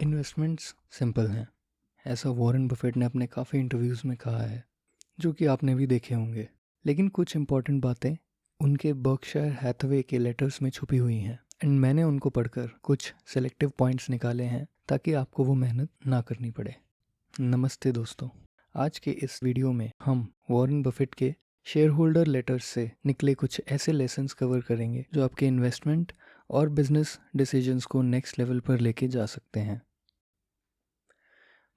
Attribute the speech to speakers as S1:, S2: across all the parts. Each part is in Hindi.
S1: इन्वेस्टमेंट्स सिंपल हैं, ऐसा वॉरेन बफेट ने अपने काफ़ी इंटरव्यूज़ में कहा है, जो कि आपने भी देखे होंगे। लेकिन कुछ इंपॉर्टेंट बातें उनके बर्कशायर हैथवे के लेटर्स में छुपी हुई हैं एंड मैंने उनको पढ़कर कुछ सेलेक्टिव पॉइंट्स निकाले हैं ताकि आपको वो मेहनत ना करनी पड़े। नमस्ते दोस्तों, आज के इस वीडियो में हम वॉरेन बफेट के शेयर होल्डर लेटर्स से निकले कुछ ऐसे लेसन्स कवर करेंगे जो आपके इन्वेस्टमेंट और बिजनेस डिसीजंस को नेक्स्ट लेवल पर लेके जा सकते हैं।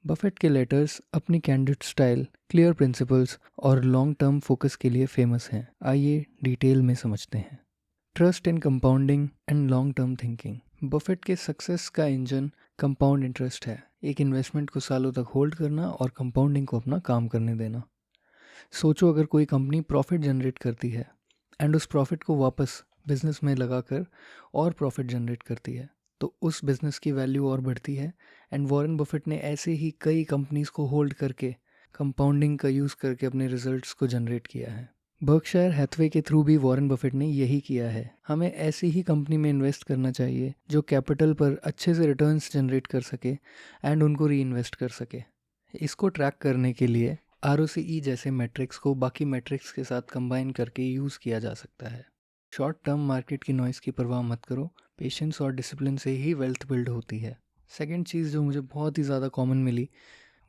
S1: बफेट के लेटर्स अपनी कैंडिड स्टाइल, क्लियर प्रिंसिपल्स और लॉन्ग टर्म फोकस के लिए फेमस हैं। आइए डिटेल में समझते हैं। Trust in compounding and long term thinking. Buffett के सक्सेस का इंजन कंपाउंड इंटरेस्ट है, एक इन्वेस्टमेंट को सालों तक होल्ड करना और कंपाउंडिंग को अपना काम करने देना। सोचो, अगर कोई कंपनी प्रॉफिट जनरेट करती है एंड उस प्रॉफिट को वापस बिजनेस में लगाकर और प्रॉफिट जनरेट करती है, तो उस बिजनेस की वैल्यू और बढ़ती है। एंड वॉरेन बफेट ने ऐसे ही कई कंपनीज को होल्ड करके कंपाउंडिंग का यूज़ करके अपने रिजल्ट्स को जनरेट किया है। बर्कशायर हैथवे के थ्रू भी वॉरेन बफेट ने यही किया है। हमें ऐसी ही कंपनी में इन्वेस्ट करना चाहिए जो कैपिटल पर अच्छे से रिटर्न्स जनरेट कर सके एंड उनको री इन्वेस्ट कर सके। इसको ट्रैक करने के लिए ROCE जैसे मैट्रिक्स को बाकी मैट्रिक्स के साथ कंबाइन करके यूज़ किया जा सकता है। शॉर्ट टर्म मार्केट की नॉइज़ की परवाह मत करो, पेशेंस और डिसिप्लिन से ही वेल्थ बिल्ड होती है। सेकंड चीज़ जो मुझे बहुत ही ज़्यादा कॉमन मिली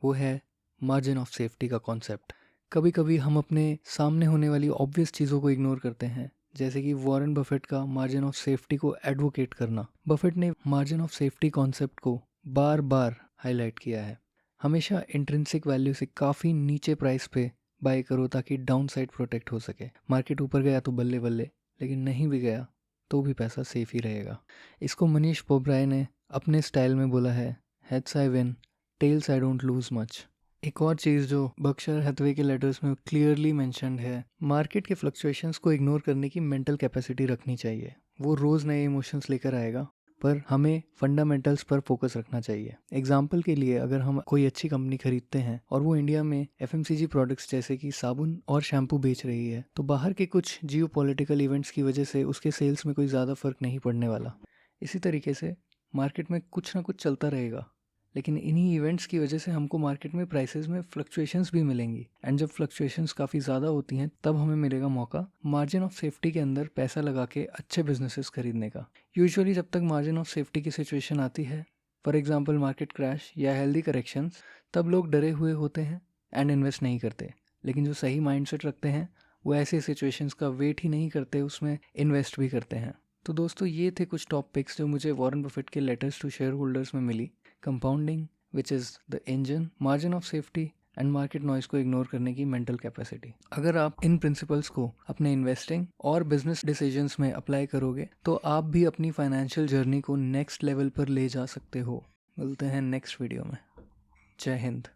S1: वो है मार्जिन ऑफ सेफ्टी का कॉन्सेप्ट। कभी कभी हम अपने सामने होने वाली ऑब्वियस चीज़ों को इग्नोर करते हैं, जैसे कि वॉरेन बफेट का मार्जिन ऑफ सेफ्टी को एडवोकेट करना। बफेट ने मार्जिन ऑफ सेफ्टी कॉन्सेप्ट को बार बार हाईलाइट किया है। हमेशा इंट्रिंसिक वैल्यू से काफ़ी नीचे प्राइस पे बाय करो ताकि डाउन साइड प्रोटेक्ट हो सके। मार्केट ऊपर गया तो बल्ले बल्ले, लेकिन नहीं भी गया तो भी पैसा सेफ ही रहेगा। इसको मनीष पोब्राय ने अपने स्टाइल में बोला है, heads I win, tails I don't lose much. एक और चीज़ जो बर्कशायर हैथवे के लेटर्स में क्लियरली मेंशन्ड है, मार्केट के फ्लक्चुएशंस को इग्नोर करने की मेंटल कैपेसिटी रखनी चाहिए। वो रोज़ नए इमोशंस लेकर आएगा, पर हमें फंडामेंटल्स पर फोकस रखना चाहिए। एग्जाम्पल के लिए, अगर हम कोई अच्छी कंपनी खरीदते हैं और वो इंडिया में FMCG प्रोडक्ट्स जैसे कि साबुन और शैम्पू बेच रही है, तो बाहर के कुछ जियोपॉलिटिकल इवेंट्स की वजह से उसके सेल्स में कोई ज़्यादा फर्क नहीं पड़ने वाला। इसी तरीके से मार्केट में कुछ ना कुछ चलता रहेगा, लेकिन इन्हीं इवेंट्स की वजह से हमको मार्केट में प्राइसेस में फ्लक्चुएशंस भी मिलेंगी। एंड जब फ्लक्चुएशंस काफ़ी ज़्यादा होती हैं, तब हमें मिलेगा मौका मार्जिन ऑफ सेफ्टी के अंदर पैसा लगा के अच्छे बिजनेसेस खरीदने का। यूजुअली जब तक मार्जिन ऑफ सेफ्टी की सिचुएशन आती है, फॉर एग्जांपल मार्केट क्रैश या हेल्दी करेक्शंस, तब लोग डरे हुए होते हैं एंड इन्वेस्ट नहीं करते। लेकिन जो सही माइंडसेट रखते हैं वो ऐसे सिचुएशंस का वेट ही नहीं करते, उसमें इन्वेस्ट भी करते हैं। तो दोस्तों, ये थे कुछ टॉपिक्स जो मुझे वॉरेन बफेट के लेटर्स टू शेयर होल्डर्स में मिली। Compounding, which is the engine, margin of safety and market noise को इग्नोर करने की मेंटल कैपेसिटी। अगर आप इन प्रिंसिपल्स को अपने इन्वेस्टिंग और बिजनेस डिसीजंस में अप्लाई करोगे तो आप भी अपनी फाइनेंशियल जर्नी को नेक्स्ट लेवल पर ले जा सकते हो। मिलते हैं नेक्स्ट वीडियो में। जय हिंद।